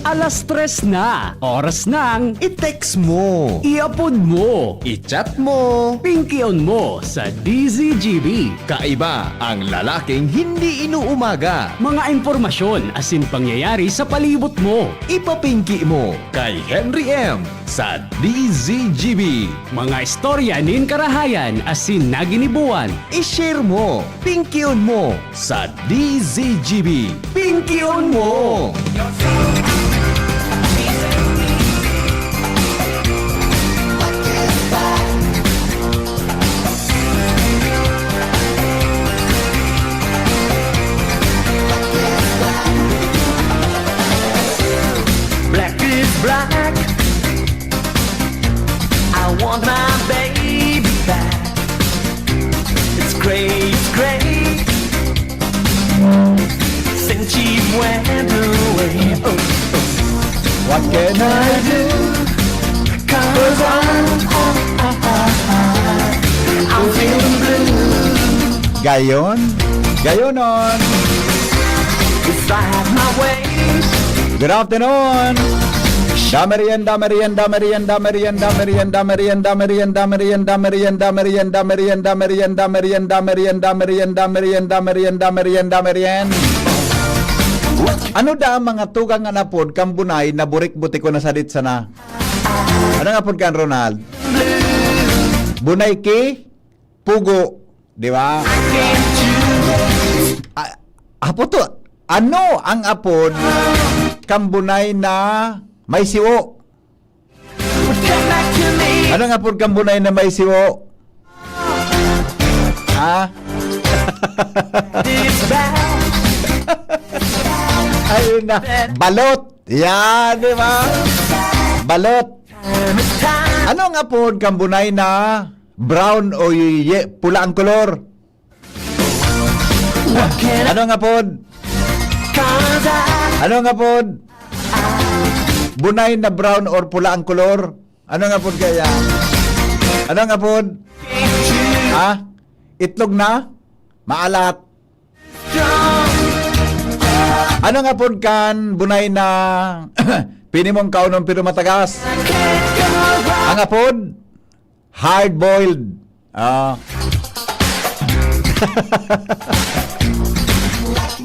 3:00 na. Oras ng I-text mo, i-upload mo, i-chat mo. pinky-on mo sa DZGB. Kaiba ang lalaking hindi inuumaga. Mga impormasyon asin pangyayari sa palibot mo. Ipapinki mo kay Henry M. sa DZGB. Mga istorya nin karahayan asin naginibuan. I-share mo, pinky-on mo sa DZGB. Pinky-on mo! Black is black. I want my baby back. It's great, it's great. Since she went away. Oh, oh. What can I do? 'Cause I'm feeling blue. Gayon? Gayonon! If I had my way. Good afternoon! Merienda, merienda, merienda, merienda, merienda, merienda, merienda, merienda, merienda, merienda, merienda, merienda, merienda, merienda, merienda, merienda, merienda, merienda, merienda. Ano da ang mga tugang nga napod kang bunay na burik-buti ko na sadit sana? Ano nga pod kan Ronald? Bunay ki pugo, di ba? Apo to, ano ang apod kambunay na may siwo? Come back to me. Ano nga apod kambunay na may siwo? Ha? It's bad. Ayun na, balot. Yan, di ba? Balot. It's time. Ano nga apod kambunay na brown o pula ang kolor? What can I? Ano nga apod? 'Cause Ano nga pod? Bunay na brown or pula ang kolor? Ano nga pod kaya? Ano nga pod? Ha? Itlog na? Maalat. Ano nga pod kan bunay na pinimong kaunon pero matagas? Ang nga pod? Hard boiled.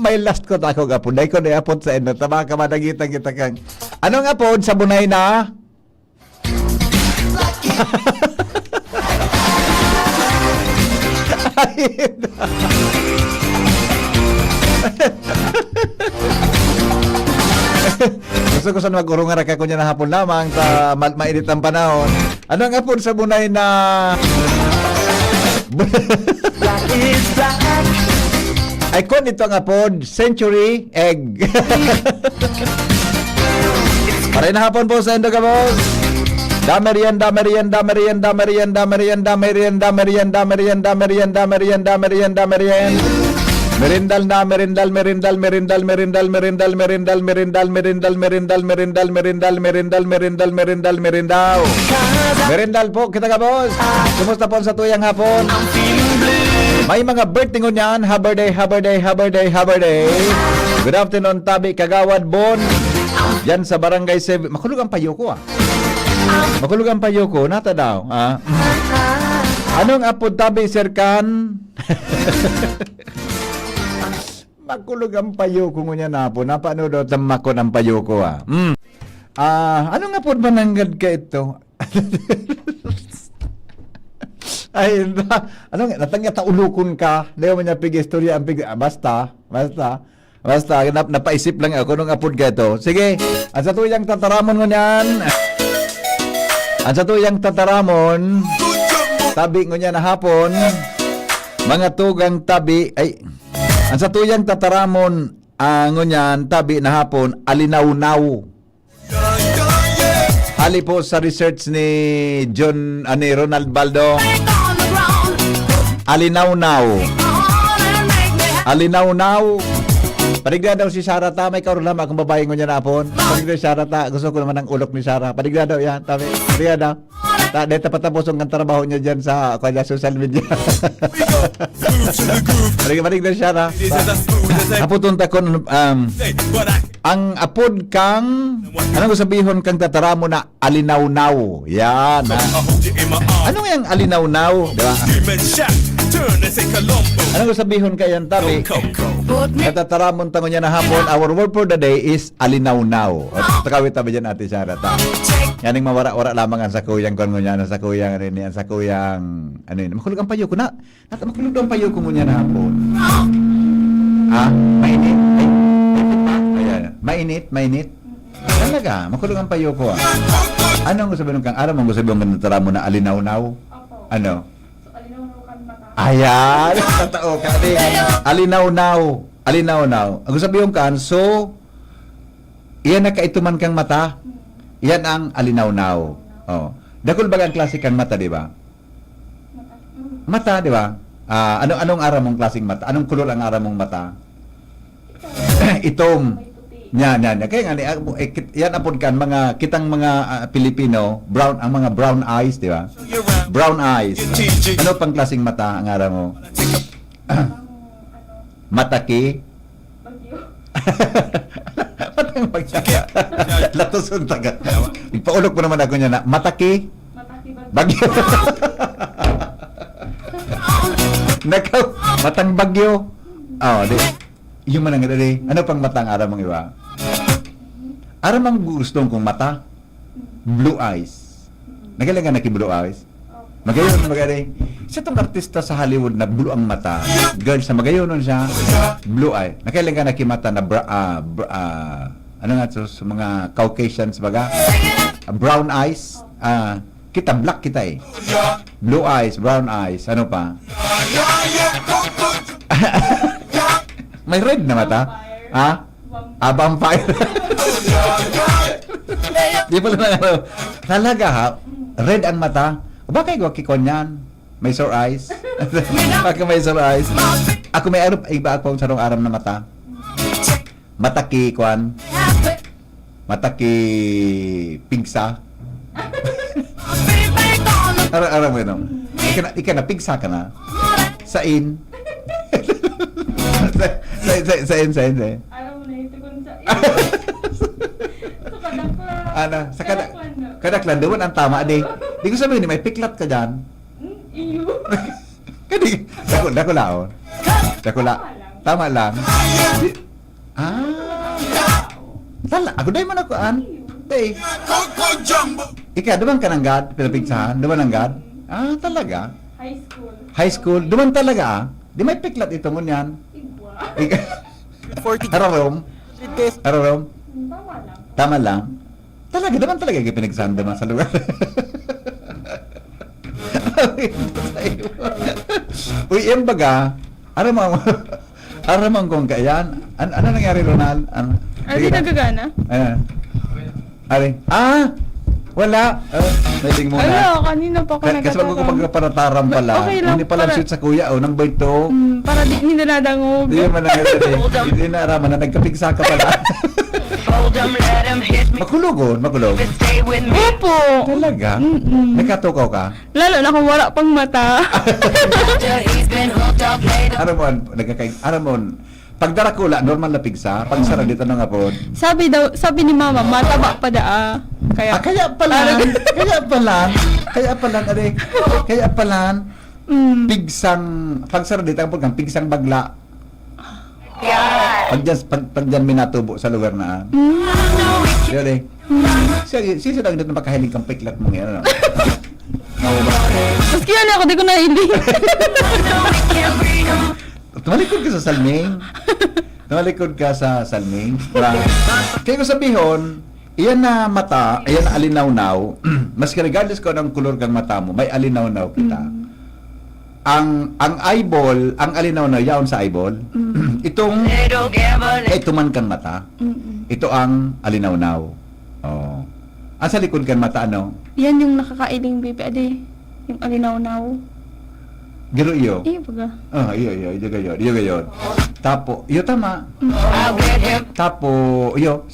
May last ko tako ga pod. Dai ko na apod sa endo. Tama ka madagita kita kang. Ano nga pod sa bunay na? Gusto ko sa mag-urungan ra ko niya na hapon lamang sa mainit ang panahon. Ano nga pod sa bunay na? black is black. Ay kon ito nga pod, century egg. Paray na hapon po sa endo ka boss. Merienda, merienda, merienda, merienda, merienda, merienda, merienda, merienda, merienda, merienda, merienda, merienda. Merindal na, merindal, merindal, merindal, merindal, merindal, merindal, merindal, merindal, merindal, merindal, merindal, merindal, merindal, merindal, merindal. Merindal po, kita ka boss. Kumusta po sa tuyang hapon? I'm feeling blue. May mga birthday ko niyan. Happy day, happy day, happy day, happy day. Good afternoon, Tabi Kagawad Bon. Yan sa Barangay 7. Makulog ang payo ko Makulog ang payo ko. Nata daw. Anong apod Tabi Serkan? Makulog ang payo ko ngunya na po. Napano daw tamak ko ng payo ko ano nga po ba nanggad ka ito? Ay, ano nga, natangya taulukon ka. Leo man niya pig-istorya ang pig... basta. Napaisip lang ako nung apod ka ito. Sige, ang sa tuyang tataramon ko niyan. Ang sa tuyang tataramon, tabi ko niya na hapon, mga tugang tabi, ay, ang sa tuyang tataramon, ngunyan, tabi na hapon, alinaw-naw. Ali po sa research ni Ronald Baldo. Alinaw-naw. Alinaw-naw. Padigla daw si Sarah ta, may karoon akong babae ko niya na hapon. Padigla si Sarah ta, gusto ko naman ng ulok ni Sarah. Padigla daw yan, tabi. Padigla daw. Dito patapos ang trabaho niya dyan sa kanya social media. Marig na siya na. Hapon ta kon ang apod kang ano ko sabihin kang tataramo na alinaw-naw. Yan. Ano yung alinaw-naw? Diba? Ano ko sabihin kayan tabi? Natataramon tango niya na hapon. Our word for the day is alinaw-naw. At takawit tabi dyan ate Sarah. Yan yung mawara-wara lamang ang sa kuyang kon niya na sa kuyang rin yan sa kuyang ano yun. Makulog ang payo ko na. Makulog ang payo ko niya na hapon. Mainit. Ayan. Mainit. Talaga, makulog ang payo ko. Ano ang gusto sabihin kang alam mo gusto sabihin mo na alinaw-naw? Ano? Ayan, totoo ka din. Alinaw-naw. Ang sabihin kan, so, iyan na kaituman kang mata. Iyan ang alinaw-naw. Oh. Dakol ba ang klase kang mata, di ba? Mata, di ba? Anong araw mong klaseng mata? Anong kulor ang araw mong mata? Itom. Yan. Kaya nga, yan apod kan, mga, kitang mga Pilipino, brown, ang mga brown eyes, di ba? Brown eyes. Ano pang klaseng mata ang araw mo? Mataki? Matang bagyo. Latusun taga. Ipaulok mo naman ako niya na, mataki? Bagyo. Nakaw, matang bagyo. Di. Yung manang dali. Ano pang matang araw mong iba? Araw mang gustong kong mata? Blue eyes. Nagaling ka na blue eyes? Magayon. Isa tong artista sa Hollywood na blue ang mata. Girl, sa magayon nun siya, blue eye. Nakailan ka nakimata na ano nga to, sa mga Caucasians baga? Brown eyes. Kita, black kita eh. Blue eyes, brown eyes. Ano pa? May red na mata? Vampire. Di pala na ano. Talaga ha? Red ang mata? Bakit ko kikon yan? May sore eyes? Bakit may sore eyes? Ako may iba akong sarong aram na mata. Mataki, kwan. Mataki, pigsa. Aram mo yun. Ika na, pigsa ka na. Sain. Sain. Alam mo na ito kung sa Sa kadaklan, doon ang tama, di. Di ko sabihin, may piklat ka dyan. iyo. Kadi, dako Tama lang. Ako dahil man ako, Day. Ika, duman ka ng God, pinapigsahan? Duman ng God? Talaga? High school. Duman talaga, Di may piklat ito mo yan. Igwa. Hararom? Tama lang. Tama lang? Talaga, naman talaga yung pinagsahan naman sa lugar. Uy, yung baga, aramang kong kayan. Ano nangyari, Ronald? Di nagagana? Wala. Nating muna. Kanina pa ako Kasi bago ko pagkaparataram pala. Okay lang, Hindi pala shoot sa kuya. Number 2. Para di nilaladangog. Hindi naman hindi na araman na nagkapigsa ka pala. Makulog. Opo. Talaga? Nagkatukaw ka? Lalo na kung wala pang mata. Aramon, pagdara ko normal na pigsa. Pag sara dito na nga po. Sabi ni mama, mataba pa daa. Kaya Kaya pala, pigsang, pag sara dito ang pigsang bagla. Pag dyan minatubo sa lugar na. Yun eh. Sino lang dito makahiling kang piklat mong yan? Maski yan ako, di ko nahiling. Tumalikod ka sa salming. Kaya ko sabihin, iyan na mata, iyan na alinaw-naw, maski regardless ko ng kulor kang mata mo, may alinaw-naw kita. Ang eyeball, ang alinaw-naw, yaon sa eyeball. Itong, tuman kang mata. Ito ang alinaw-naw. Oh. Ang sa likod kang mata, ano? Yan yung nakakailing baby, ade. Yung alinaw-naw. Giro iyo. Baga. Iyo gayon. Tapo, iyo tama. Tapo, iyo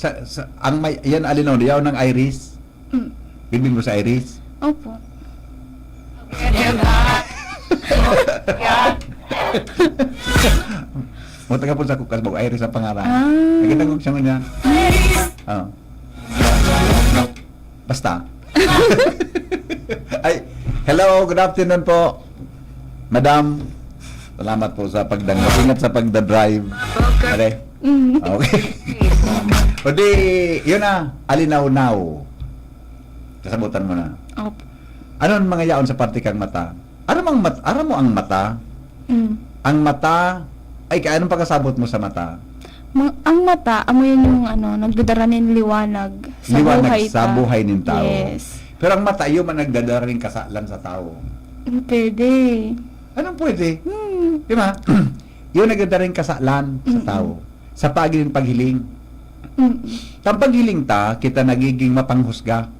ang may yan alinaw yaw ng iris. Bibig mo sa iris. Opo. Munta ka po sa kukas, bago Iris ang pangalan. Ah. Nakita ko siya niya. Oh. Basta. Ay, hello, good afternoon po. Madam, salamat po sa pagdangga. Ingat sa pagdadrive. Are? Okay. O di, yun na, alinaw-naw. Kasabutan mo na. Opo. Ano ang mga yaon sa parte kang mata? Ano mo ang mata? Ang mata, ay, anong pagkasabot mo sa mata? Ang mata, amo yan yung nagdadara ng liwanag sa Liwanag buhay sa ta. buhay ng tao. Yes. Pero ang mata, yung man nagdadala rin kasalan sa tao. Pwede. Anong pwede? Di ba? Yung nagdadala rin kasalan sa tao. Sa paghiling paghiling. Ang paghiling ta, kita nagiging mapanghusga.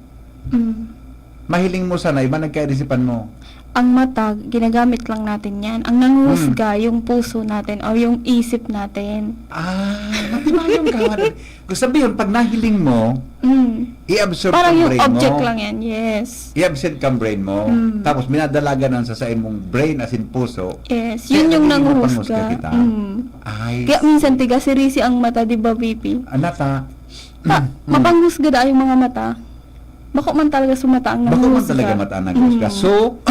Mahiling mo sana, iba nagkaisipan mo. Ang mata, ginagamit lang natin yan. Ang nanghusga, yung puso natin o yung isip natin. Matimayong ka. Kung sabihin, pag nahiling mo, i-absorb Parang ang yung brain object mo. lang yan, yes. I-absent kang brain mo. Tapos minadalaga ng sa mong brain as in puso. Yes, Kaya yun yung nagiging nanghusga. mapanghusga kita. Ay, Kaya minsan tiga-sirisi ang mata, di ba, VP? anata. Mapanghusga da yung mga mata. Bako man talaga sumata ang Bako nanghusga. man talaga mata ang naghusga. So,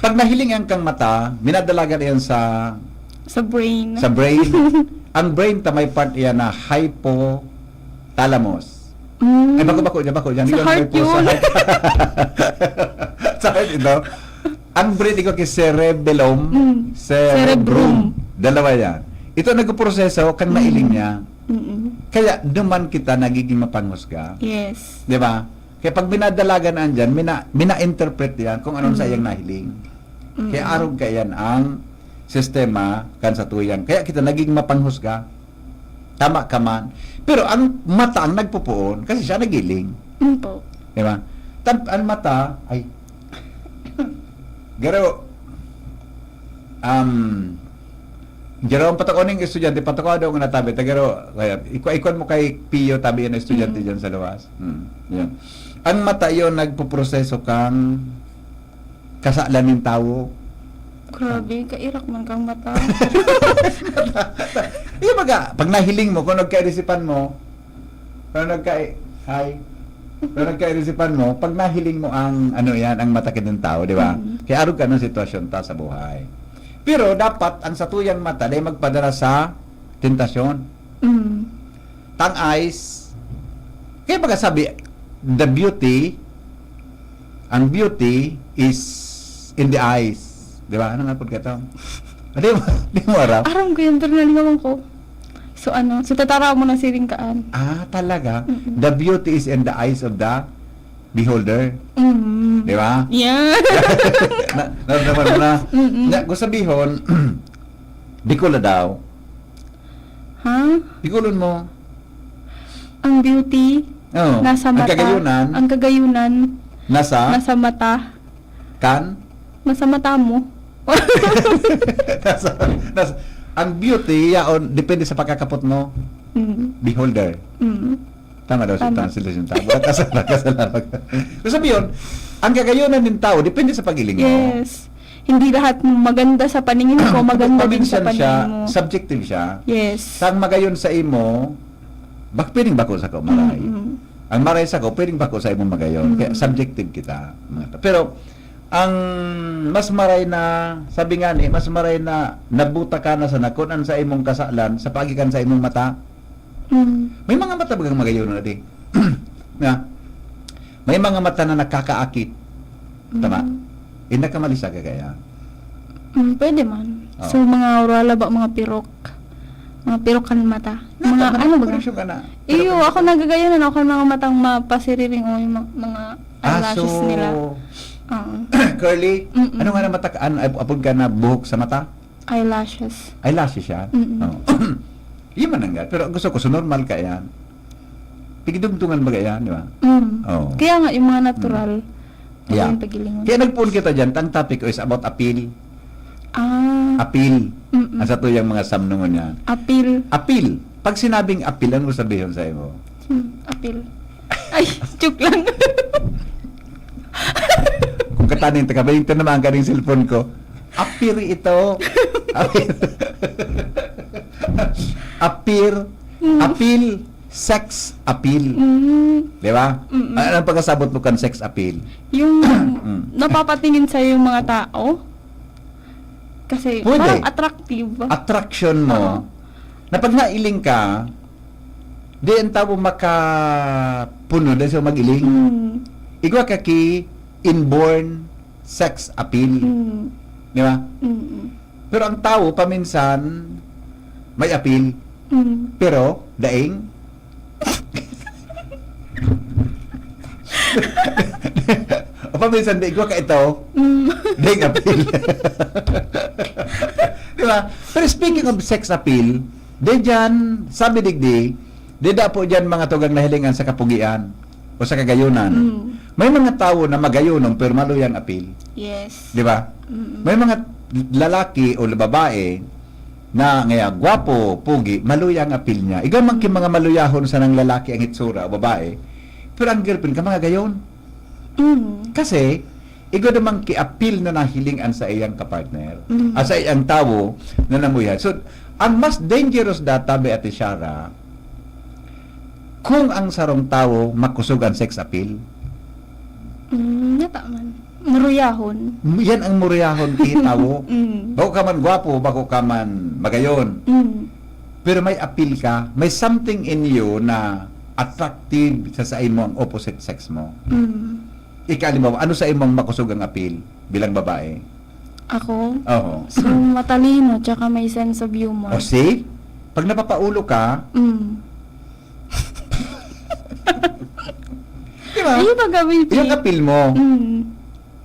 pag nahiling ang kang mata, minadalaga yan sa Sa brain. Ang brain ta may part yan na hypothalamus. Ay, bako dyan. Sa Hindi ko heart may po yun. Sa heart ito. Ang brain iko kay cerebellum, Cerebrum. Dalawa yan. Ito nagproseso kang nailing niya. Kaya duman kita nagiging mapanghusga. Yes. Di ba? Kaya pag binadalagan andyan, mina-interpret yan kung anong sayang nahiling. Kaya arog ka yan ang sistema kan sa tuyan. Kaya kita naging mapanghusga. Tama ka man. Pero ang mata ang nagpupuon kasi siya nagiling. Po. Di ba? Ang mata ay garo Garo ang patakoning estudyante, patako daw nga natabi. Tagaro, kaya ikon mo kay Pio tabi yan estudyante diyan sa luwas. Yan. Ang mata yon nagpoproseso kang kasalan ng tao. Grabe, kairak man kang mata. Iya baga, pag nahiling mo, kung nagkairisipan mo, kung nagkairisipan mo, pag nahiling mo ang ang mata ng tao, di ba? Kaya arog ka ng sitwasyon ta sa buhay. Pero dapat ang satuyang mata ay magpadala sa tentasyon. Tang eyes. Kaya baga sabi, ang beauty is in the eyes. Di ba? Ano nga po ka ito? Di mo araw? Aram ko yun, pero nalingawan ko. So tataraw mo na siringkaan. Talaga? The beauty is in the eyes of the beholder. Di ba? Yeah. Naramdaman mo na. Kung sabihin, Bicol na daw. Ha? Bicolon mo. Ang beauty, Oo. nasa mata. Ang kagayunan, Nasa nasa mata. kan? Nasa mata mo. Ang beauty, yaon, depende sa pagkakapot mo. Beholder. Tama daw si Tama. translation tama. Kasalanan. Kung sabihin, ang kagayunan ng tao, depende sa pagiling mo. Yes. Hindi lahat maganda sa paningin ko, maganda din sa Provincial paningin siya, mo. subjective siya. Yes. Sang magayon sa imo, pwedeng bako sa ko maray. Ang maray sa ko, pwedeng bako sa imo magayon. Kaya subjective kita. Pero, ang mas maray na, sabi nga ni, mas maray na nabuta ka na sa nakunan sa imong kasalan, sa pagikan sa imong mata. May mga mata bagang magayon na di. Na, may mga mata na nakakaakit. Tama? Nakamalisa ka kaya? Pwede man. Oo. So, mga orala ba, mga pirok. Mga pirok kan mata. Mga ano ba? Ka na? Iyo, ako nagagayanan ako ng mga matang mapasiriring o yung mga eyelashes nila. Curly? Ano nga na mata? Apod ka na buhok sa mata? Eyelashes. Eyelashes siya? Oo. Iyon man nga. Pero gusto ko, so normal ka yan. Pigidugtungan ba yan, di ba? Oo. Kaya nga, yung mga natural. Yeah. Yung pagilingon. Kaya nagpuon kita dyan, ang topic is about appeal. Appeal. Ang sa tuyang mga samnungon yan. Appeal. Appeal. Pag sinabing appeal, ano sabihin sa iyo? Appeal. Ay, joke lang. Kung kataning tagabayin ito naman kaning cellphone ko. Appear ito. Appeal, sex appeal. Di ba? Anong pagkasabot mo kan sex appeal? Yung napapatingin sa yung mga tao. Kasi Pwede. parang attractive. Attraction mo, Oo. na pag nailing ka, di ang tao makapuno dahil sa magiling. Igwa ka ki inborn sex appeal. Di ba? Pero ang tao, paminsan, may appeal. Pero, daing, o paminsan, di igwa ka ito, daing appeal. Di ba? Pero speaking of sex appeal, di dyan, sabi digdi, di da po dyan mga tugang nahilingan sa kapugian o sa kagayunan. May mga tao na magayunon pero maluyang appeal. Yes. Di ba? May mga lalaki o babae na ngaya gwapo, pugi, maluyang appeal niya. Ikaw man ki mga maluyahon sa nang lalaki ang itsura o babae, pero ang girlfriend ka mga gayon. Kasi, ikaw naman ki-appeal na nahilingan sa iyang kapartner. Sa iyang tao na namuyan. So, ang mas dangerous data by Ate Shara, kung ang sarong tao makusog ang sex appeal, Nata man. Maruyahon. yan ang muriyahon ki tao. Bako ka man gwapo, bako ka man magayon. Pero may appeal ka, may something in you na attractive sa imo ang opposite sex mo. Ikalimbawa, ano sa imong makusog ang appeal bilang babae? Ako? Oo. So, matalino, tsaka may sense of humor. O see? Pag napapaulo ka, di ba? Ayun ba gawin, Yung appeal mo, Mm.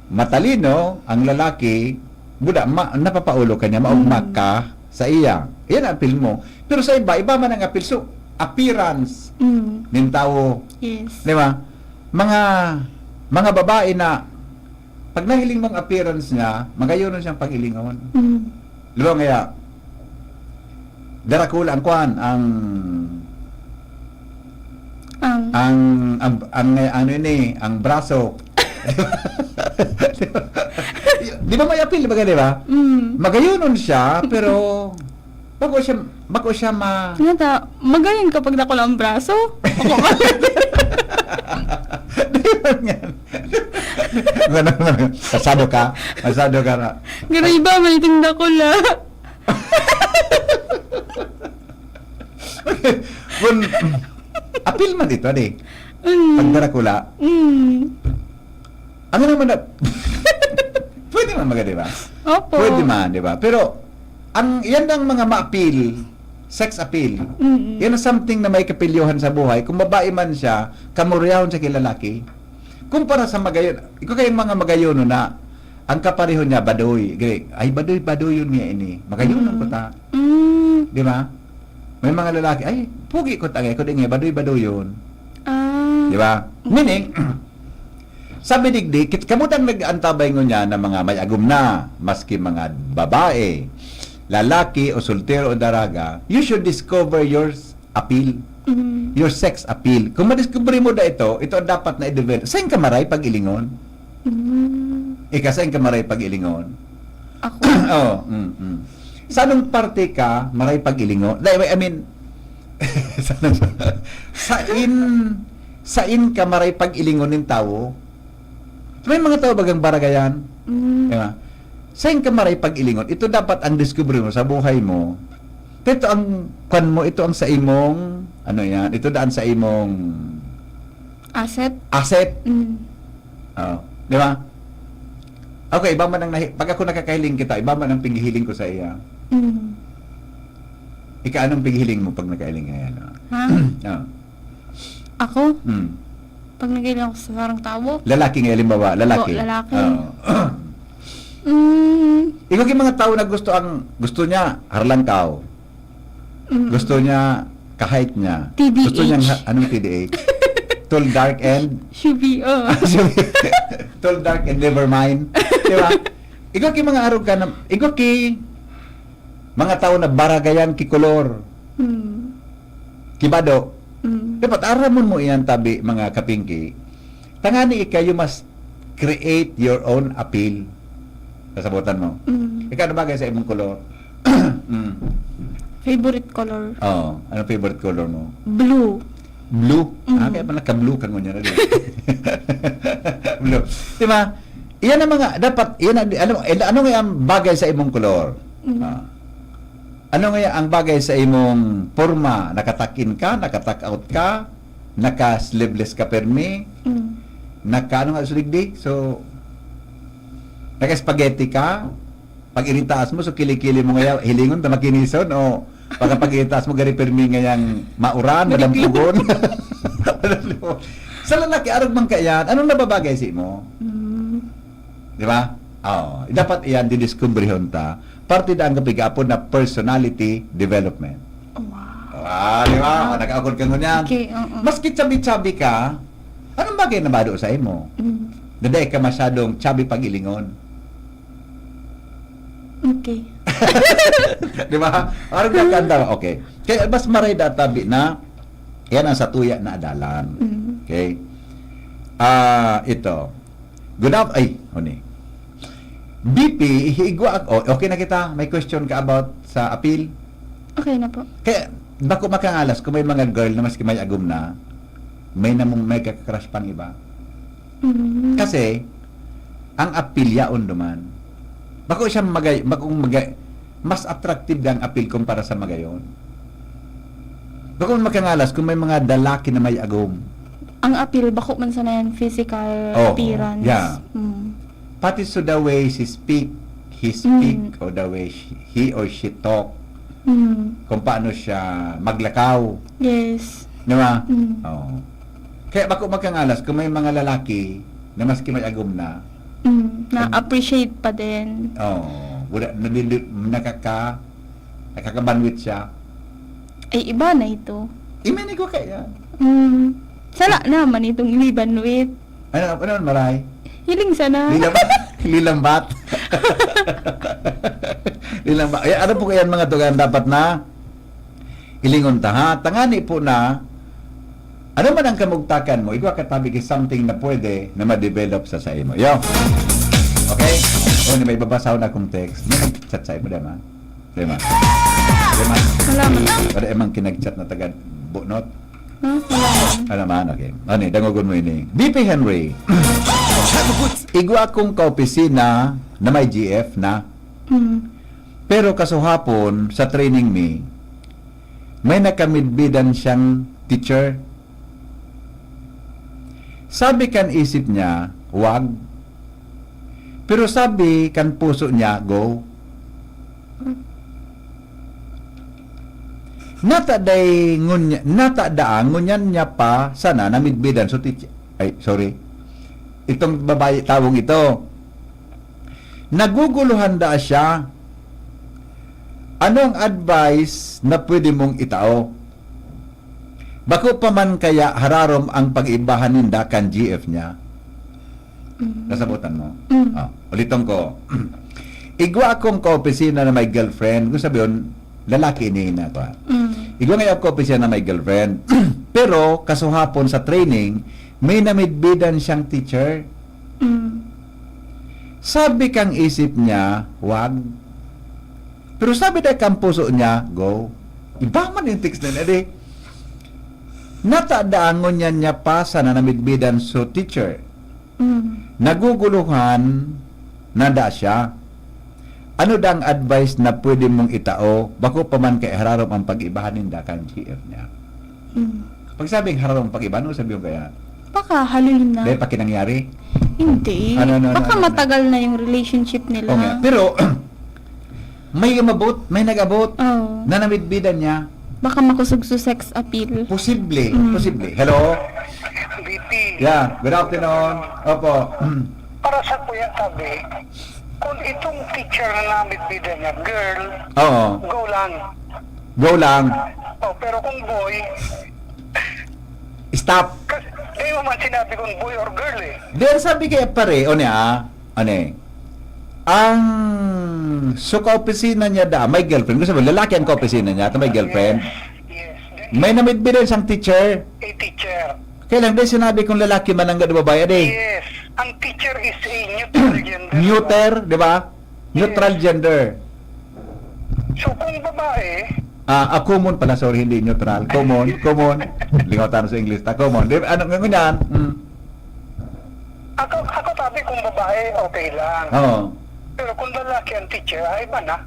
matalino, ang lalaki, buda, napapaulo ka niya, maugmak ka sa iya. Yan ang appeal mo. Pero sa iba, iba man ang appeal. So, appearance ng tao. Yes. Di ba? Mga babae na pag nahiling mong appearance niya, magayon siyang pag-ilingon. Di ba kaya, darakula ang kwan, ang ang braso. Di ba may appeal ba di ba? Magayonon siya pero bako siya Nata, magayon kapag nakula ang braso. Ako nga. Masado ka na. Garay ba, may tinda ko la. Kung appeal man ito, adi. Pag darakula, ano naman na, pwede man di ba? Opo. Pwede man, di ba? Pero, yan ang mga ma-appeal, sex appeal, yan ang something na may kapilyuhan sa buhay. Kung babae man siya, kamuryahon sa kilalaki. Kumpara sa magayon, ikaw kayong mga magayon na, ang kapareho niya, badoy. Ay, badoy yun niya ini. Magayonon ko ta. Di ba? May mga lalaki, ay, pugi ko tagay ko din nga, badoy yun. Di ba? Meaning, sabi digdi, kamutan nag-antabay ngo niya na mga may agum na, maski mga babae, lalaki o soltero o daraga, you should discover your appeal. Your sex appeal. Kung madiscover mo da ito ang dapat na i-develop. Saan ka maray pag-ilingon? Saan ka maray pag-ilingon? Ako. Oo. Sa anong parte ka maray pag-ilingon? I mean, sain ka maray pag-ilingon ng tao? May mga tao bagang baragayan? Diba? Saan ka maray pag-ilingon? Ito dapat ang discover mo sa buhay mo. Ito ang ito ang sa imong ito daan sa imong Asset? Oh, di ba? Okay, iba man ang pag ako nakakahiling kita, iba man ang pinghiling ko sa iya. Ika anong pinghiling mo pag nakahiling ka yan? Ha? Oh. Ako? Pag nagilang ako sa sarang tao? Lalaki nga halimbawa, lalaki. Oo, lalaki. Oh. Ikaw yung mga tao na gusto niya harlangkaw. Gusto niya kahit niya. TDH. Gusto niya anong TDH? Tall, dark, and Shubi, tall, dark, and never mind. Diba? Ikaw ki mga arog ka na, ikaw ki mga tao na baragayan ki kolor. Kibado. Dapat aramon mo iyan tabi mga kapingki. Tangani ikayo mas create your own appeal. Kasabutan mo. Ikaw na bagay sa imong color? mm. Favorite color? Oh, anong favorite color mo? Blue. Blue? Kaya pala ka-blue kan mo niya na rin. Blue. Diba? Iyan ang mga, dapat, iyan, ano nga ang bagay sa imong color? Ano nga ang bagay sa imong forma? Nakatakin ka, nakatak-out ka, naka-sleeveless ka permi, ano nga suligdig? So, naka-spaghetti ka, pag iritaas mo, so kilikili mo ngayon, hilingon na makinison, o pag iritaas mo, gari permi ngayang mauran, madampugon. Sa lalaki, arog man kayan, anong nababagay si mo? Di ba? Oh, dapat iyan, didiscoverihon ta, parte na ang kapigapon na personality development. Wow. Di ba? Nakaakod ka ngunyan. Okay, Maski chabi-chabi ka, anong bagay na bado sa imo? Daday ka masyadong chabi pag-ilingon. Okay. Di ba? Arog na kanta. Okay. Kaya mas maray databi na yan ang satuya na adalan. Okay? Ito. Good up. Ay, huni. BP, higwa ako. Okay na kita. May question ka about sa appeal? Okay na po. Kaya, bako makangalas kung may mga girl na maski may agum na, may namong may kakrush pang iba. Kasi, ang appeal yaon duman. Bako siya mas attractive ang appeal kumpara sa magayon. Bako makangalas kung may mga dalaki na may agum. Ang appeal, bako man sana yan, physical Oh, appearance. yeah. Pati so the way he speak, or the way he or she talk, kung paano siya maglakaw. Yes. Di ba? Oo. Kaya bako makangalas kung may mga lalaki na maski may agum na, Na-appreciate pa din. nakakabanwit siya. Ay, iba na ito. Imeni ko kaya. Sala naman itong ilibanwit. Ano naman maray? Hiling sana. Lilambat. Lilambat. Ay, ano po kaya mga tugan dapat na ilingon ta ha? Tangani po na ano man ang kamugtakan mo, ikaw katabi kay something na pwede na ma-develop sa imo. Yo. Okay? O, may babasaw na akong text. May nag-chat sa imo, dama? Dama? Salamat. Wala emang kinag-chat na taga bunot? Salamat. Ano man? Okay. Ano, dangogon mo ini. BP Henry. Igwa akong kaopisina na may GF na. Pero kasuhapon, sa training me, may nakamidbidan siyang teacher. Sabi kan isip niya, wag. Pero sabi kan puso niya, go. Natadaang ngunyan niya pa sana namidbidan. So, sorry. Itong babae, tawong ito. Naguguluhan da siya. Anong advice na pwede mong itao? Bako pa man kaya hararom ang pag-ibahan ninda kan GF niya. Nasabutan mo? Uliton ko. Igwa akong kaopisina na may girlfriend. Kung sabi yun, lalaki ni na pa. Igwa ngayon ako kaopisina na may girlfriend. Pero, kasuhapon sa training, may namidbidan siyang teacher. Sabi kang isip niya, wag. Pero sabi na kang puso niya, go. Iba man yung text na nade. Natadaangon niya pa sa nanamidbidan so teacher. Naguguluhan nada siya. Ano dang advice na pwede mong itao bako pa man kay hararom ang pag-ibahanin da kan GF niya. Pag sabing hararom pag-ibahan, ano sabi yung kaya? Baka halulin na. Dahil pa kinangyari? Hindi. Baka matagal na yung relationship nila. Okay. Pero, may umabot, may nag-abot, na namidbidan niya. Baka makusog sa sex appeal. Posible, posible. Hello? BP. Yeah, good afternoon. Opo. Para sa kuya tabi, kung itong teacher na namit-bida niya, girl, Oo. go lang. Go lang. Oh, pero kung boy, Stop. kasi di mo man sinabi kung boy or girl eh. Then sabi kaya pare, ang kaopisina niya da, may girlfriend. Gusto mo, lalaki ang kaopisina niya at may girlfriend. Yes. May namidbidan siyang teacher. A teacher. Kailan din sinabi kung lalaki man ang babae, ade? Yes. ang teacher is a neutral gender. Neuter, di ba? Neutral gender. So kung babae, Common pala, sorry, hindi neutral. Common. Lingotan sa English ta, common. Di, ano nga yan? ako sabi kung babae, okay lang. Oo. Pero kung lalaki ang teacher, ay iba na.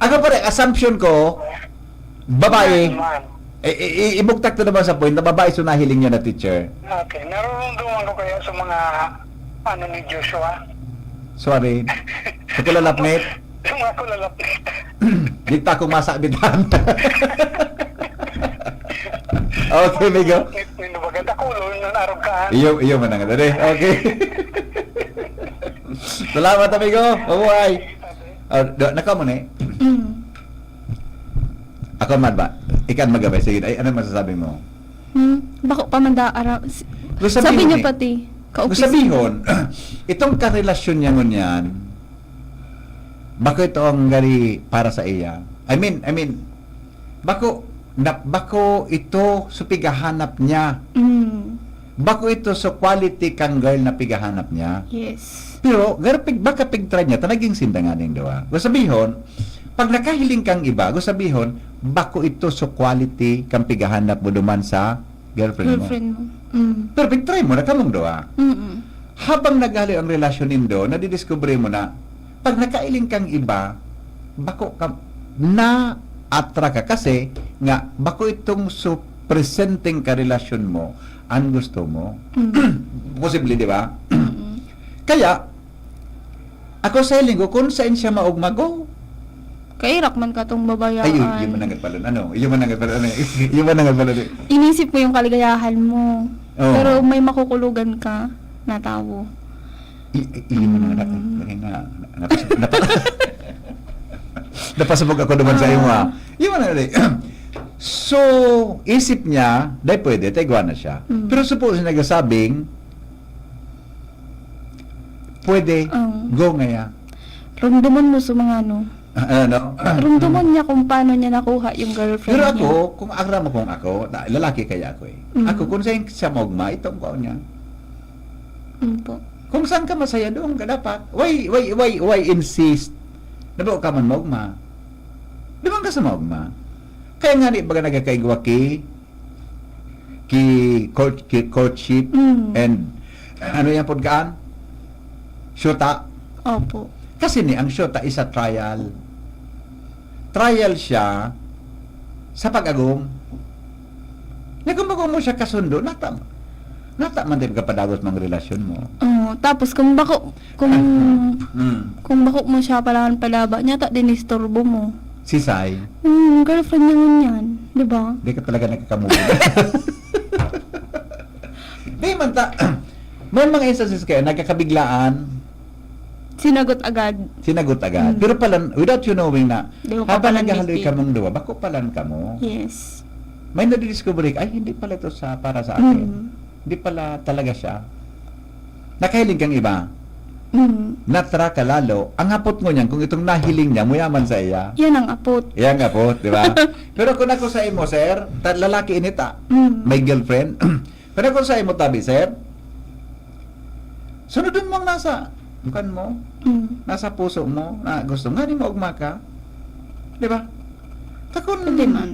Ako pa rin, assumption ko, babae, Man. ibugtak to naman sa point na babae sunahiling niya na teacher. Okay, narurunduman ko kaya sa mga ano ni Joshua. Sorry. Ito lalapnit. Yung ako lalapit. Di ta akong masabitan. Okay, Migo. Ito maganda kulo ng arugkaan. Iyo man ang dali. Okay. Salamat, amigo. Bye-bye. Naka mo na eh. Ako man ba? Ikan magabay. Sige, ay, ano masasabi mo? Bako pa man da ara. Gusto Sabi sabihin niyo eh. pati. Kung sabihin, itong karelasyon niya ngun yan, bako ito ang gari para sa iya. I mean, bako ito sa pigahanap niya. Bako ito sa quality kang girl na pigahanap niya. Yes. Pero, baka pigtry niya, tanaging sindanganing dawa. Gusto sabihin, pag nakahiling kang iba, gusto sabihin, bako ito sa quality kang pigahanap mo duman sa girlfriend mo. Pero pigtry mo na kamong dawa. Habang naghali ang relasyon nindo, nadidiscover mo na, pag nakailing kang iba, bako ka, na-attract ka. Kasi, nga, bako itong so presenting ka relasyon mo, ang gusto mo. Posible, di ba? Kaya, ako sa hiling ko, kung saan siya maugmago, Kairak man ka tong babayaan. ay, yun man nangat pala. Ano? Yun man nangat pala. Yun man nangat pala. Inisip mo yung kaligayahan mo. Oo. Pero may makukulugan ka na tao. Yun man nangat. Napasabog ako naman sa iyo, ha? Yun man nangat. So, isip niya, dahil pwede, taigwa na siya. Pero suppose nagsasabing, pwede, go ngaya. Rumdumon mo sa mga ano. Ano? Rumdumon niya kung paano niya nakuha yung girlfriend Pero niya. ako, kung agram mo kung ako, lalaki kaya ako eh. Ako, kung saan siya magma, itong ko niya. Po. Kung saan ka masaya doon ka dapat. Why insist? Nabo ka man magma. Di ba ka sa magma? Kaya nga di baga nagkakaigwa courtship and ano yan podkaan? Syota. Opo. Kasi ni ang syota is a trial. Trial siya sa pag-agong. Nagkumbago mo siya kasundo, nata man din kapadagos mang relasyon mo. Tapos kung bako mo siya palahan palaba niya, ta dinisturbo mo. Sisay, Girlfriend niya ngun yan, di ba? di ka talaga nagkakamulo. Di man ta, may mga instances kayo, nagkakabiglaan, Sinagot agad. sinagot agad. Pero pala, without you knowing na, Di mo pa habang pala naghahaloy nitpick. ka mong duwa, bako palan ka mo. Yes. May nadidiscover ka, ay hindi pala ito para sa akin. Hindi pala talaga siya. Nakahiling kang iba. Natra ka lalo. Ang hapot mo niyan, kung itong nahiling niya, muyaman sa iya. Yan ang apot. Yan nga po, di ba? Pero kung ako sa imo, sir, lalaki inita, may girlfriend. Pero kung sa imo tabi, sir, sunodin mo ang nasa bukan mo, nasa puso mo, na gusto nga, di mo ugma ka. Di ba? Takon, Hindi man.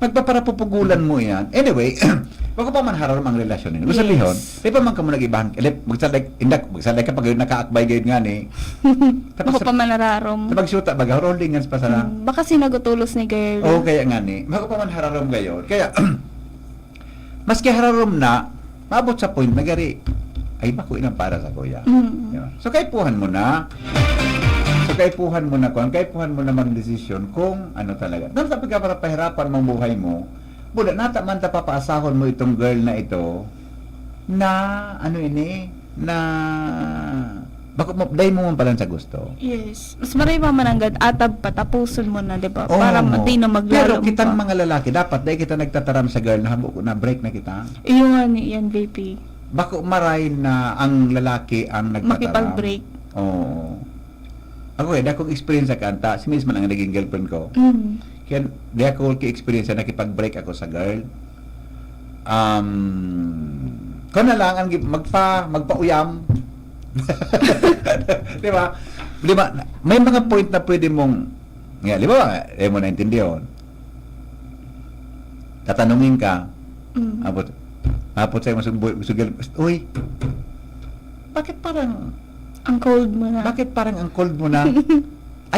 magpaparapupugulan mo yan. Anyway, wag ko pa man hararam ang relasyon nila. Gusto Yes. lihon, di pa man ka mo nag-ibang, magsalay ka pag nakaakbay gayud nga ni. Bako pa manararom. Tapag syuta, baga, rollingan pa sana. Baka sinagutulos ni girl. Oo, kaya nga ni. Wag ko pa man hararam gayon. Kaya, maski hararam na, maabot sa point, nagari, ay bako inang para sa kuya. Yun. So, kaipuhan mo na. Kaipuhan mo na mag-desisyon kung ano talaga. Dahil sa pagkapahirapan mong buhay mo, buda nata man ta papaasahon mo itong girl na ito na ano ini na bako mo dai mo man pala sa gusto. Yes. Mas maray pa mananggad atab patapuson mo na, di ba? Oo. Para mati na Pero maglalong kitang pa. mga lalaki dapat dahil kita nagtataram sa girl na habo na break na kita. Iyon nga ni yan, VP. Bako maray na ang lalaki ang nagtataram. Makipag-break. Oo. Ako dako experience sa kanta, si Miss man ang naging girlfriend ko. Kaya di ako experience na nakipag-break ako sa girl. kung na lang, magpauyam. Di ba? May mga point na pwede mong, di ba, mo naintindihan. Tatanungin ka, Apot sa'yo masugil, uy, bakit parang Ang cold mo na. ang cold mo na?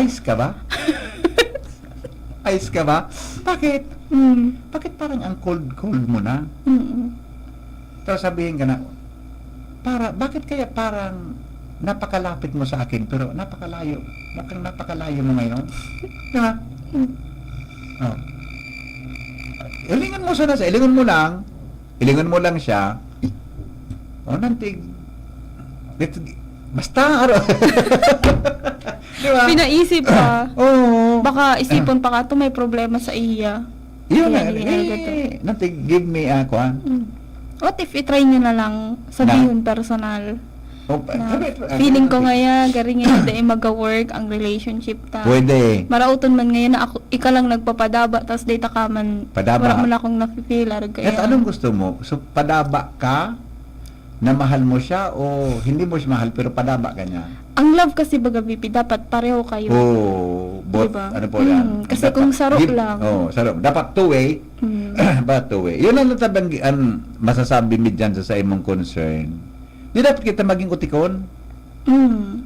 Ice ka ba? Ice ka ba? Bakit? Bakit parang ang cold mo na? Tapos sabihin ka na, bakit kaya parang napakalapit mo sa akin pero napakalayo mo ngayon? Di ba? Oh. Ilingan mo lang siya. O, nantig. Basta, Di ba? Pinaisip pa. Oo. Baka isipon pa ka to may problema sa iya. Yun Kaya na, hindi agad to. nantig, give me a kwan. What if i-try nyo na lang sabihin personal? Oh, Na, feeling ko ngayon, garing ngayon dahil mag-work ang relationship ta. Pwede. Marauton man ngayon na ako, ika lang nagpapadaba, tapos data ka man, Padaba. wala mo na akong nafe-feel. At anong gusto mo? So, padaba ka na mahal mo siya o hindi mo siya mahal pero padaba ka niya? Ang love kasi baga, BP, dapat pareho kayo. Both, Diba? ano po yan? Kasi kung sarap lang. Sarap. Dapat two-way. But two-way. Yun ang masasabi mi dyan sa imong concern. Di dapat kita maging utikon.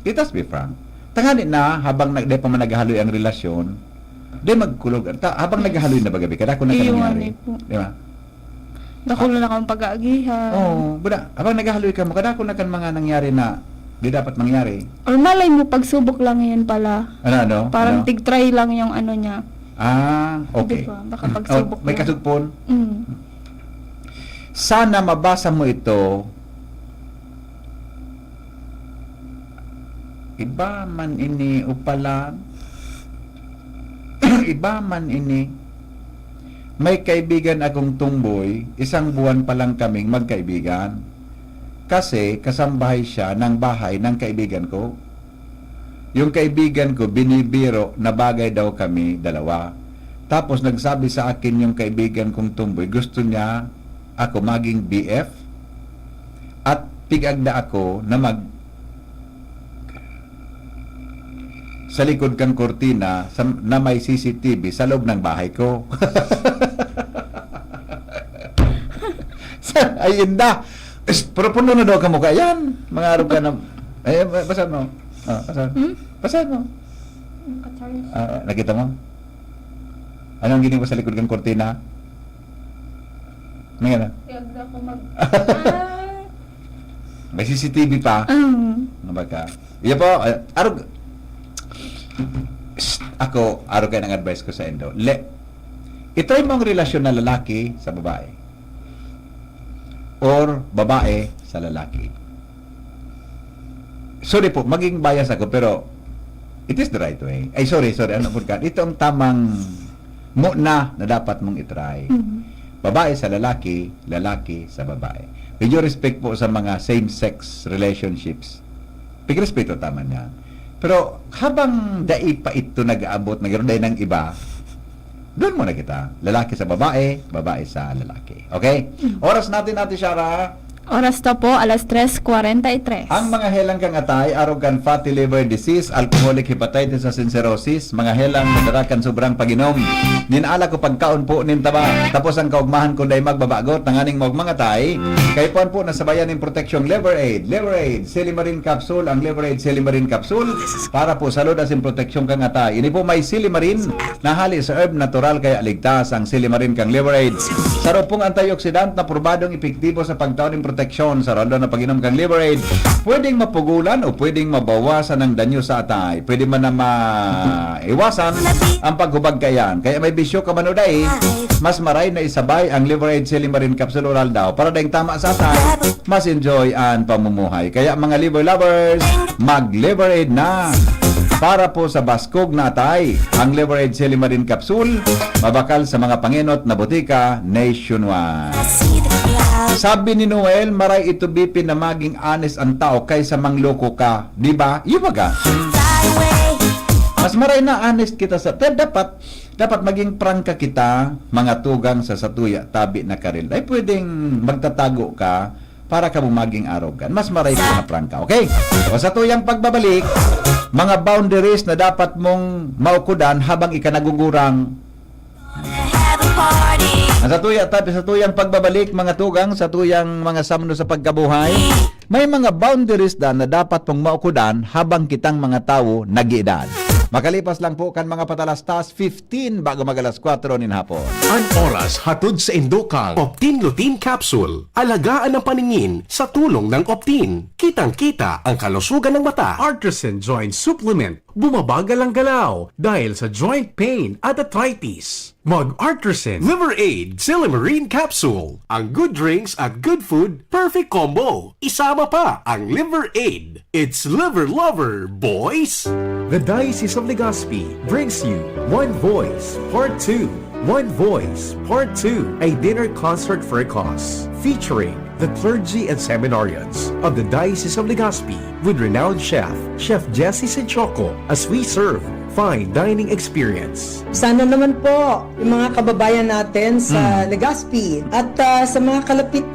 Let us be frank. Tangani na, habang di pa man naghahaloy ang relasyon, di magkulog. Habang naghahaloy na bagabi, kada ko na nangyari. Iwan po. Di ba? Nakulo na akong pag-aagihan. Oo, buda. Habang naghahaloy ka mo, kada ko na kan mga nangyari na di dapat mangyari. Or malay mo, pagsubok lang yan pala. Ano? Parang Ano? tig-try lang yung ano niya. Okay. Diba? Baka pagsubok May lang. kasugpon. Mm. Sana mabasa mo ito. Iba man ini upalan. Iba man ini. May kaibigan akong tumboy, 1 buwan pa lang kaming magkaibigan. Kasi kasambahay siya ng bahay ng kaibigan ko. Yung kaibigan ko binibiro na bagay daw kami dalawa. Tapos nagsabi sa akin yung kaibigan kong tumboy, gusto niya ako maging BF at tigagda ako na sa likod kang kortina na may CCTV sa loob ng bahay ko. Ay, inda. Pero puno na daw ka mukha. Yan. Mga araw ka na. Ay, basahan mo. Basahan mo. Nakita mo? Anong gini mo sa likod kang kortina? Ano yan? Tigagda ko mag... May CCTV pa. Ano ba ka? Iya po. Araw kayo ng advice ko sa endo. Itry mo ang relasyon na lalaki sa babae. Or babae sa lalaki. Sorry po, maging bias ako, pero it is the right way. Ay, sorry. Ano po ka? Ito ang tamang muna na dapat mong itry. Babae sa lalaki, lalaki sa babae. With due respect po sa mga same-sex relationships. Pag-respeto, tama niya. Pero habang dai pa ito nag-aabot, nag-roday ng iba, doon muna kita. Lalaki sa babae, babae sa lalaki. Okay? Oras natin, Ate Shara. Oras na po, 3:43. Ang mga helang kang atay, arrogant fatty liver disease, alcoholic hepatitis sa cirrhosis, mga helang nadarakan sobrang paginom. Ninala ko pagkaon po nin taba. Tapos ang kaugmahan ko day magbabagot nanganing mga atay. Kay puan po nasabayan ng protection Liver Aid, Silimarin Capsule, ang Liver Aid Silimarin Capsule para po salud asin proteksyon kang atay. Ini po may Silimarin na hali sa herb natural kaya ligtas ang Silimarin kang Liver Aid. Sarap pong antioxidant na probadong epektibo sa pagtaon ng proteksyon sa ralo na pag-inom kang Liver Aid. Pwedeng mapugulan o pwedeng mabawasan ang danyo sa atay. Pwede man na maiwasan ang paghubag kayan. Kaya may bisyo ka man o day, mas maray na isabay ang Liver Aid Silimarin Capsule Oral daw para dahing tama sa atay, mas enjoy ang pamumuhay. Kaya mga liver lovers, mag-Liver Aid na! Para po sa baskog na atay, ang Liver Aid Silimarin Capsule, mabakal sa mga panginot na butika nationwide. Sabi ni Noel, maray ito bipin na maging honest ang tao kaysa mangloko ka. Di ba? Yung baga. Mas maray na honest kita sa... Dapat, dapat maging prangka kita, mga tugang sa satuya, tabi na karil. Ay pwedeng magtatago ka para ka maging arrogant. Mas maray na prangka. Okay? O sa tuyang pagbabalik, mga boundaries na dapat mong maukudan habang ikanagugurang. Sa tuyang pagbabalik, mga tugang, sa tuyang mga samno sa pagkabuhay, may mga boundaries na dapat mong maukudan habang kitang mga tao nag-iedad. Makalipas lang po kan mga patalastas 15 bago mag-alas 4 nin hapon. Ang oras hatod sa Indokang Optin Lutein Capsule. Alagaan ang paningin sa tulong ng Optin. Kitang-kita ang kalusugan ng mata. Artisan Joint Supplement. Bumabagal ang galaw dahil sa joint pain at arthritis. Mag-Artisan Liver Aid Silimarine Capsule. Ang good drinks at good food, perfect combo. Isama pa ang Liver Aid. It's liver lover, boys! The Diocese of Legazpi brings you One Voice Part 2. One Voice Part 2, a dinner concert for a cause, featuring the clergy and seminarians of the Diocese of Legazpi with renowned chef, Chef Jesse Senchoco, as we serve fine dining experience. Sana naman po yung mga kababayan natin sa Legazpi at sa mga kalapit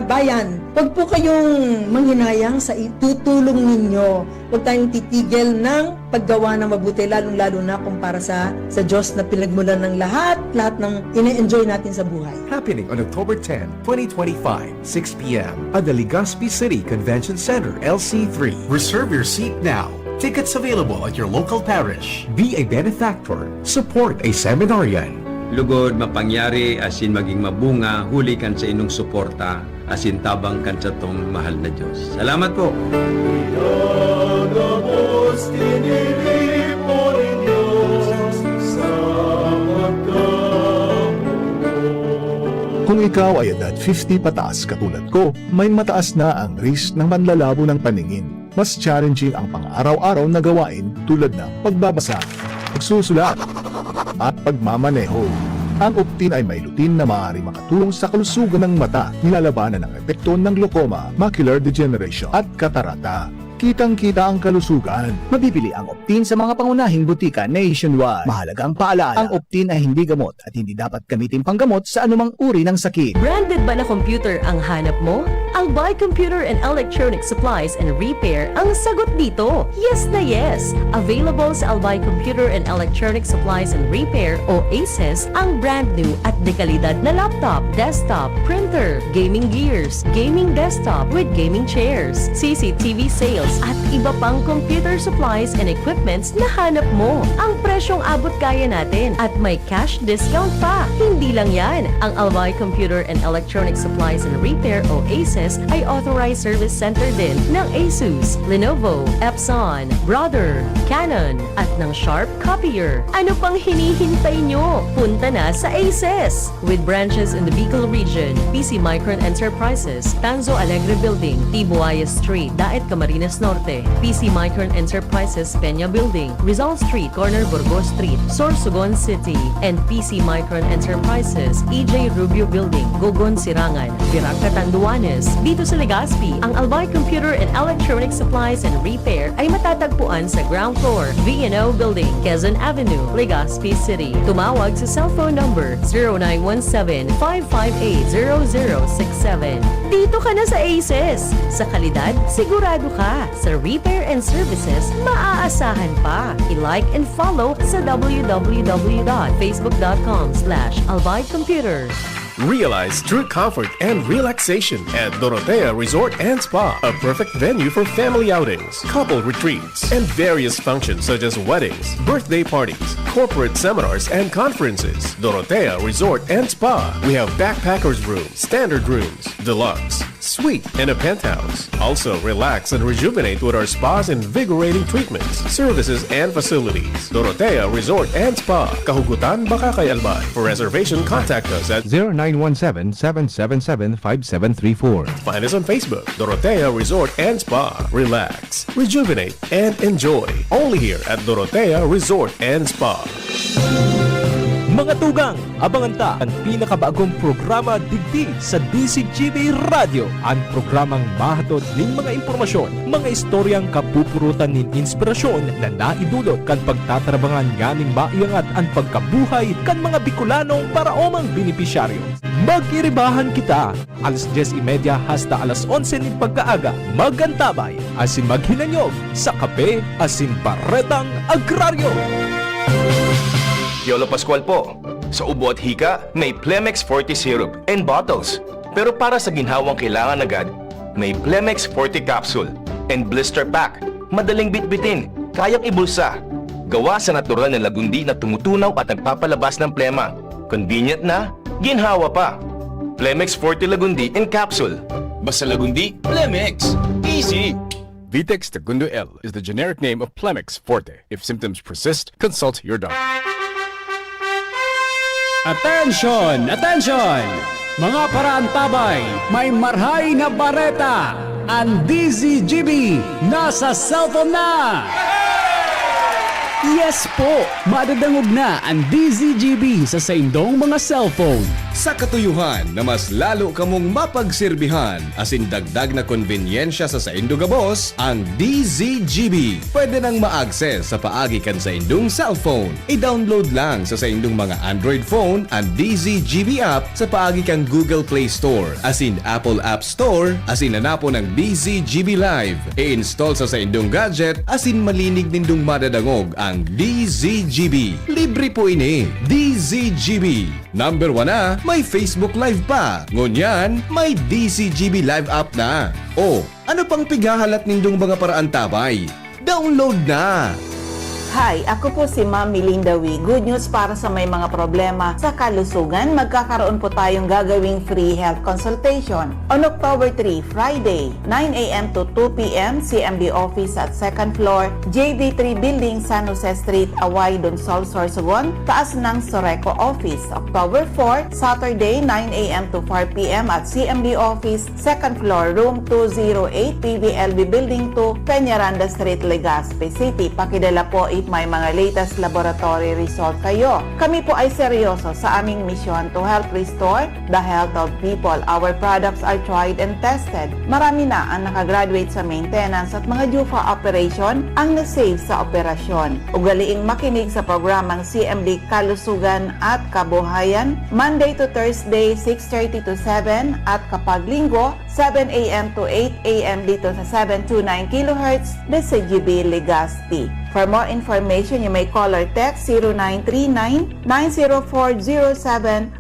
bayan, huwag po kayong manghinayang sa itutulong ninyo. Huwag tayong titigil ng paggawa ng mabuti, lalong-lalo na kumpara sa Diyos na pinagmulan ng lahat ng ine-enjoy natin sa buhay. Happening on October 10, 2025, 6 p.m. at the Legazpi City Convention Center, LC3. Reserve your seat now. Tickets available at your local parish. Be a benefactor. Support a seminarian. Lugod mapangyari asin maging mabunga, huli kan sa inong suporta, asin tabang kan sa tong mahal na Diyos. Salamat po! Kung ikaw ay edad 50 pataas katulad ko, may mataas na ang risk ng panlalabo ng paningin. Mas challenging ang pang-araw-araw na gawain tulad ng pagbabasa, pagsusulat, at pagmamaneho. Ang Optin ay may lutein na maaari makatulong sa kalusugan ng mata, nilalabanan ang epekto ng glaucoma, macular degeneration at katarata. Kitang-kita ang kalusugan. Mabibili ang Optin sa mga pangunahing butika nationwide. Mahalaga ang paalaala. Ang Optin ay hindi gamot at hindi dapat gamitin panggamot sa anumang uri ng sakit. Branded ba na computer ang hanap mo? Albay Computer and Electronic Supplies and Repair ang sagot dito. Yes na yes! Available sa Albay Computer and Electronic Supplies and Repair o ACES ang brand new at dekalidad na laptop, desktop, printer, gaming gears, gaming desktop with gaming chairs, CCTV sales, at iba pang computer supplies and equipments na hanap mo. Ang presyong abot kaya natin at may cash discount pa. Hindi lang yan. Ang Albay Computer and Electronic Supplies and Repair o ACES ay authorized service center din ng ASUS, Lenovo, Epson, Brother, Canon, at ng Sharp Copier. Ano pang hinihintay nyo? Punta na sa ACES! With branches in the Bicol region, PC Micron Enterprises, Tanzo Alegre Building, Tibuaya Street, Daet Camarines Norte, PC Micron Enterprises, Peña Building, Rizal Street, Corner Burgos Street, Sorsogon City, and PC Micron Enterprises, EJ Rubio Building, Gogon Sirangan, Virac Catanduanes. Dito sa Legazpi, ang Albay Computer and Electronic Supplies and Repair ay matatagpuan sa ground floor, V&O Building, Quezon Avenue, Legazpi City. Tumawag sa cellphone number 0917-558-0067. Dito ka na sa ACES. Sa kalidad, sigurado ka. Sa repair and services, maaasahan pa. I-like and follow sa www.facebook.com/albaycomputer. Realize true comfort and relaxation at Dorotea Resort and Spa, a perfect venue for family outings, couple retreats, and various functions such as weddings, birthday parties, corporate seminars, and conferences. Dorotea Resort and Spa. We have backpackers rooms, standard rooms, deluxe, suite, and a penthouse. Also, relax and rejuvenate with our spa's invigorating treatments, services, and facilities. Dorotea Resort and Spa, Kahugutan, Bakakay, Albay. For reservation, contact us at 0917-777-5734. Find us on Facebook, Dorotea Resort and Spa. Relax, rejuvenate, and enjoy. Only here at Dorotea Resort and Spa. Mga tugang, abangan ta ang pinakabagong programa digdi sa DCGB Radio. Ang programang mahatod ning mga impormasyon, mga istoryang kapupurutan nin inspirasyon na naidulot kan pagtatrabangan ganing maiangat ang pagkabuhay kan mga Bicolanong para omang benepisyaryo. Mag-iribahan kita, alas 10:30 hasta alas 11 nin pagkaaga. Magantabay, asin maghinanyog sa kape, asin paretang agraryo. Yolo Pascual po. Sa ubo at hika, may Plemex Forte Syrup and bottles. Pero para sa ginhawang kailangan agad, may Plemex Forte Capsule and Blister Pack. Madaling bitbitin, kayang ibulsa. Gawa sa natural na lagundi na tumutunaw at nagpapalabas ng plema. Convenient na, ginhawa pa. Plemex Forte Lagundi and Capsule. Basta lagundi, Plemex. Easy! Vitex Segundo L is the generic name of Plemex Forte. If symptoms persist, consult your doctor. Attention! Attention! Mga paraantabay, may marhay na bareta! Ang DZGB nasa cellphone na! Yes po! Madadangog na ang DZGB sa saindong mga cellphone. Sa katuyuhan na mas lalo kamong mapagserbihan asin dagdag na konbenyensya sa saindo gabos, ang DZGB pwede nang ma-access sa paagi kan sa indong cellphone. I-download lang sa saindong mga Android phone ang DZGB app sa paagi kan Google Play Store asin Apple App Store asin hanapo ng DZGB Live. I-install sa saindong gadget asin malinig nindong madadangog ang DZGB. Libre po ini. DZGB. Number 1 na, may Facebook Live pa. Ngunyan, may DZGB Live app na. O, ano pang pighahalat nindong mga paraan tabay? Download na! Hi, ako po si Ma'am Melinda Wee. Good news para sa may mga problema sa kalusugan. Magkakaroon po tayong gagawing free health consultation on October 3, Friday, 9 a.m. to 2 p.m. CMD office at 2nd floor, JD3 Building, San Jose Street, Away, Donsol, Sorsogon, taas ng Soreco office. October 4, Saturday, 9 a.m. to 4 p.m. at CMD office, 2nd floor, room 208, PBLB Building 2, Peñaranda Street, Legazpi City. Pakidala po may mga latest laboratory result kayo. Kami po ay seryoso sa aming misyon to help restore the health of people. Our products are tried and tested. Marami na ang nakagraduate sa maintenance at mga due for operation ang na-save sa operasyon. Ugaliing makinig sa programang CMD Kalusugan at Kabuhayan, Monday to Thursday, 6:30 to 7 at kapag linggo, 7 a.m. to 8 a.m. dito sa 729 kHz, DCGB Legazpi. For more information, you may call or text 0939-904-0717.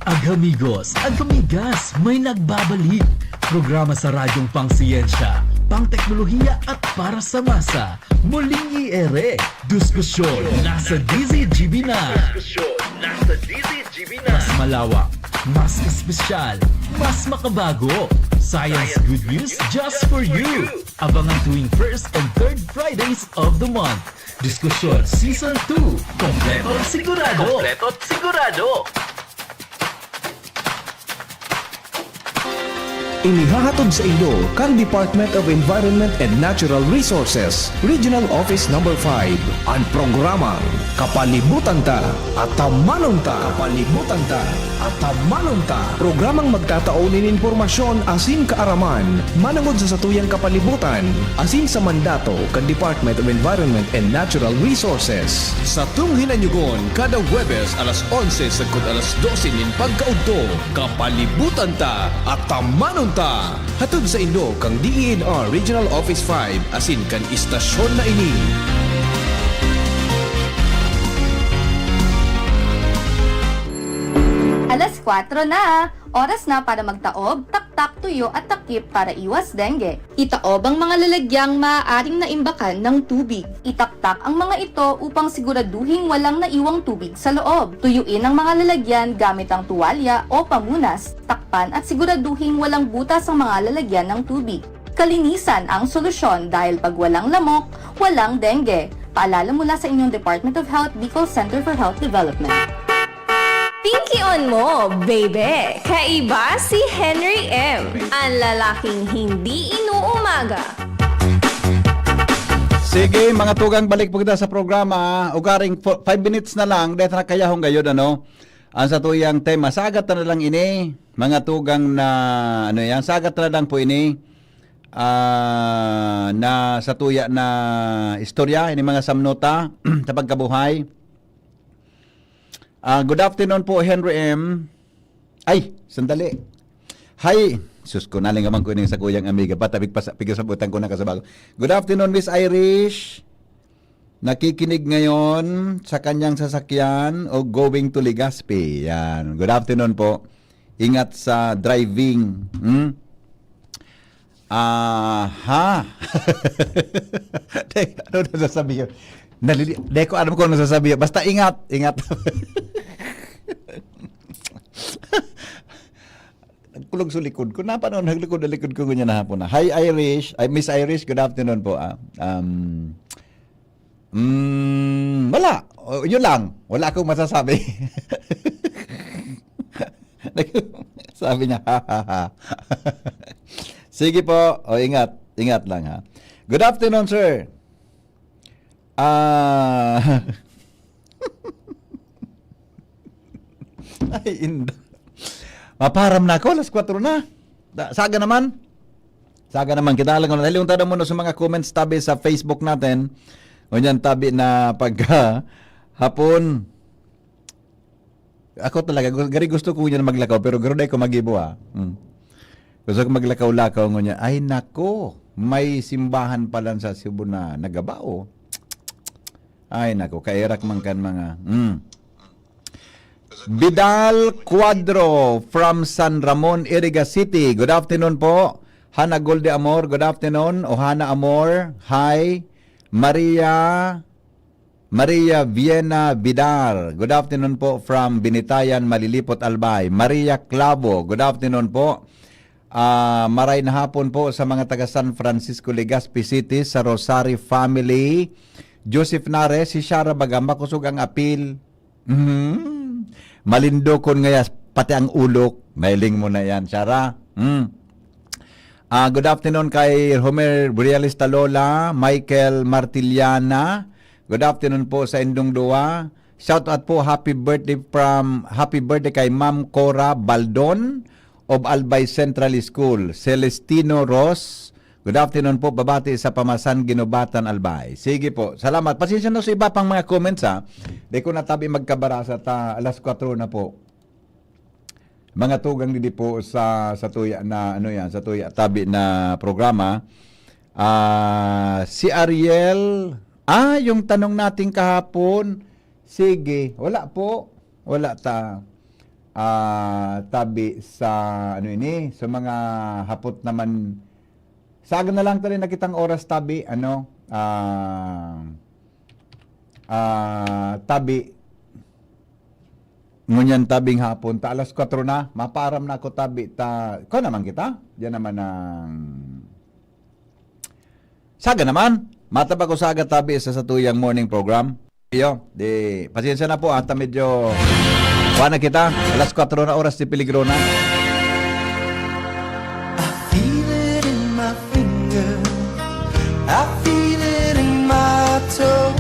Agamigos, agamigas, may nagbabalik. Programa sa radyong pang-siyensya, pang-teknolohiya at para sa masa. Muling i-ere. Diskusyon nasa DZGB na. Mas malawak, mas espesyal, mas makabago. Science good news just for you. Abangan tuwing 1st and 3rd Fridays of the month. Diskusyon Season 2. Kompleto at sigurado. Kompleto at sigurado. Inihahatod sa inyo kang Department of Environment and Natural Resources, Regional Office No. 5, ang programang Kapalibutan Ta at Tamanon Ta. Kapalibutan Ta at Tamanon Ta. Programang magtataunin informasyon asin kaaraman, manangod sa satuyang kapalibutan, asin sa mandato kan Department of Environment and Natural Resources. Sa tunghinanyugon, kada Huwebes alas 11 sagkod alas 12 nin pagkaudto, Kapalibutan Ta at Tamanon Ta. Hatod sa inyo kang DENR Regional Office 5 asin kan istasyon na ini. Alas 4 na! Oras na para magtaob, taktak, tuyo at takip para iwas dengue. Itaob ang mga lalagyang maaaring naimbakan ng tubig. Itaktak ang mga ito upang siguraduhin walang naiwang tubig sa loob. Tuyuin ang mga lalagyan gamit ang tuwalya o pamunas, takpan at siguraduhin walang butas ang mga lalagyan ng tubig. Kalinisan ang solusyon dahil pag walang lamok, walang dengue. Paalala mula sa inyong Department of Health, Bicol Center for Health Development. Pinky on mo, baby! Kaiba si Henry M. Ang lalaking hindi inuumaga. Sige, mga tugang, balik po kita sa programa. Ugaring 5 minutes na lang, dahil na kayahong gayon, ano? Ang sa tuyang tema, sagat na lang ini. Mga tugang na, ano yan, sagat na lang po ini. Na sa tuya na istorya, ini mga samnota sa pagkabuhay. Good afternoon po, Henry M. Ay, sandali. Hi. Sus ko, naling naman ko sa kuyang amiga. Patabig pa pigasabutan ko na kasabago. Good afternoon, Miss Irish. Nakikinig ngayon sa kanyang sasakyan o going to Legazpi. Yan. Good afternoon po. Ingat sa driving. Ano nasasabi yun? Di ko alam ko ano nasasabi yun. Basta ingat. Ingat. Kulog sa likod ko. Napanoon, naglikod na likod ko ganyan na hapon na. Hi Irish. Miss Irish, good afternoon po. Wala. Yun lang. Wala akong masasabi. Sabi niya, sige po. Ingat. Ingat lang ha. Good afternoon, sir. Ay, inda. Maparam na ako, alas 4 na. Saga naman. Saga naman, kita lang. Dahil yung tanong mo sa mga comments tabi sa Facebook natin, o yan tabi na pagka hapon, ako talaga, gari gusto ko yan maglakaw, pero garo ko mag-ibo ha. Gusto ko maglakaw-lakaw ngunyan. Ay nako, may simbahan pala sa Cebu na nagabao. Ay nako, kairak man kan mga... Vidal Cuadro from San Ramon, Iriga City. Good afternoon po. Hana Golde Amor, good afternoon. Ohana Amor, hi. Maria Viena Vidal, good afternoon po from Binitayan, Malilipot, Albay. Maria Clavo, good afternoon po. Maray na hapon po sa mga taga San Francisco, Legazpi City, sa Rosary family. Joseph Nares, si Shara Bagamba, kusog ang apil. Malindo kon ngayas, pati ang ulok. Mailing mo na yan, Shara. Good afternoon kay Homer Brialista Lola, Michael Martiliana. Good afternoon po sa Indong Dua. Shout out po, happy birthday kay Ma'am Cora Baldon of Albay Central School. Celestino Ross. Good afternoon po, babati sa Pamasan Ginubatan, Albay. Sige po, salamat. Pasensya na sa iba pang mga comments ha. Di ko natabi magkabarasa alas 4 na po. Mga tugang dito po sa tuya na sa tuya tabi na programa. Si Ariel, yung tanong natin kahapon, sige, wala po. Wala tabi sa sa mga hapot naman. Saga na lang tayo nakitang oras tabi, tabi, ngunyan tabing hapon, alas 4 na, maparam na ako tabi, ko naman kita, diyan naman ang, saga naman, mataba ko saga tabi sa tuyang morning program, pasensya na po, ata medyo, na kita, alas 4 na oras di peligro na. I feel it in my toe.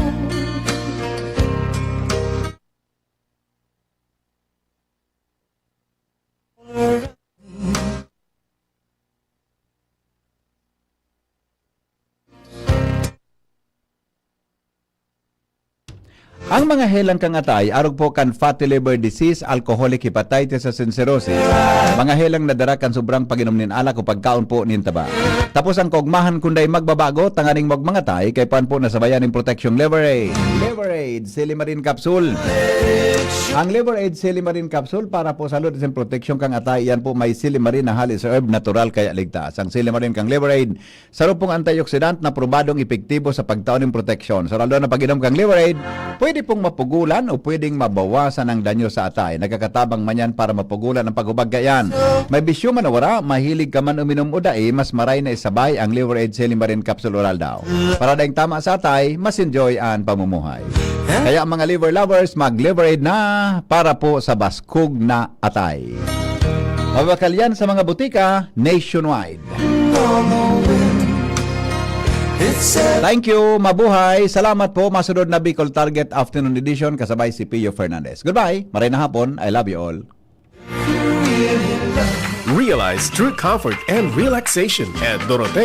Ang mga helang kangatay, arog po kan fatty liver disease, alcoholic hepatitis sa cirrhosis. Mga helang nadara kan sobrang pag-inom nin alak o pagkaon po nin taba. Tapos ang kogmahan kunday magbabago, tanganing magmangatay, kay pan po nasabayan ng protection liver aid. Liver aid, Silimarin Capsule. Ang liver aid Silimarin Capsule para po sa sa protection kang atay, yan po may Silimarin na halis herb natural kaya ligtas. Ang Silimarin kang liver aid, sarap pong antioxidant na probadong epektibo sa pagtaon ng protection. So lalo na pag-inom kang liver aid, pwede pong mapugulan o pwedeng mabawasan ang danyo sa atay. Nagkakatabang man yan para mapugulan ang paghubag gayan. May bisyo man o wala, mahilig ka man uminom o dai, mas maray na isabay ang liver aid Silimarin Capsule oral daw. Para dahing tama sa atay, mas enjoy ang pamumuhay. Kaya mga liver lovers, mag-liver aid na para po sa baskog na atay. Mabakal yan sa mga butika nationwide. Thank you, mabuhay. Salamat po, masunod na Bicol Target Afternoon Edition kasabay si Pio Fernandez. Goodbye, maray na hapon. I love you all. Realize true comfort and relaxation at Dorotea